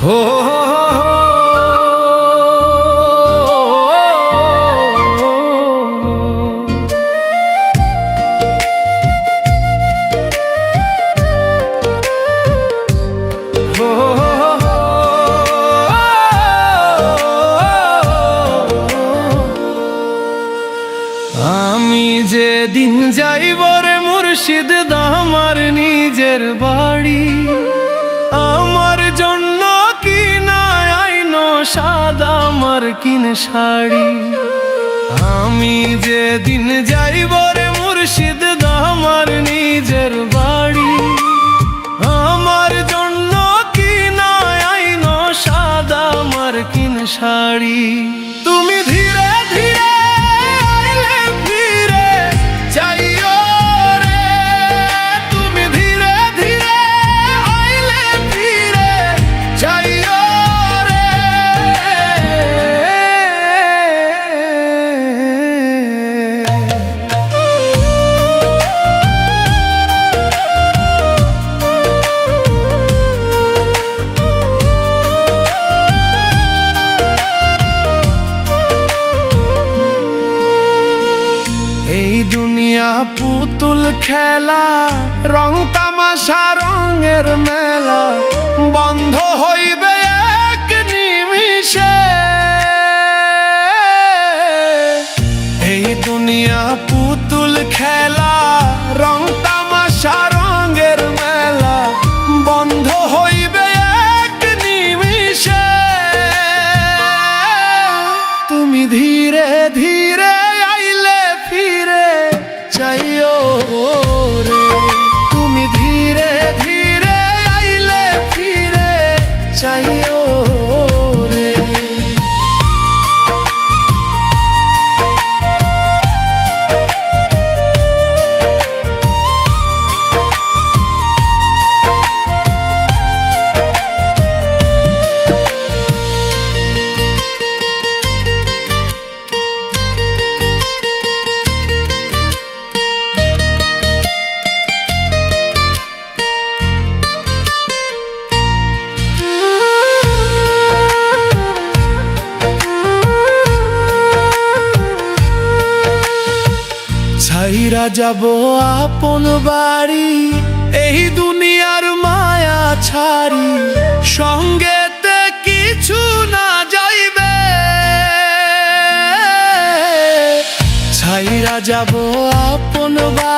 হো আমি যেদিন যাইব রে মুর্শিদ আমার নিজের বাড়ি, আমার জন্য কিনা আইনো সাদা মার্কিন শাড়ি। আমি যেদিন যাইব রে মুর্শিদ আমার নিজের বাড়ি, আমার জন্য কিনা আইনো সাদা মার্কিন শাড়ি। তুমি ধীরে ধীরে আইলে ফিরে যাইও রে, তুমি ধীরে ধীরে আইলে ফিরে যাইও রে। এই দুনিয়া পুতুল খেলা, রং তামাশা রঙের মেলা, বন্ধ হইবে এক নিমিষে। এই দুনিয়া পুতুল খেলা, রং তামাশা রঙের মেলা, বন্ধ হইবে এক নিমিষে। তুমি ধীরে ধীরে আইলে ফিরে যাইও রে, তুমি ধীরে ধীরে আইলে ফিরে যাইও রে। ছাইরা যাব আপন বাড়ি, এই দুনিয়ার মায়া ছাড়ি, সঙ্গেতে কিছু না যাইবে। ছাইরা যাব আপন বাড়ি,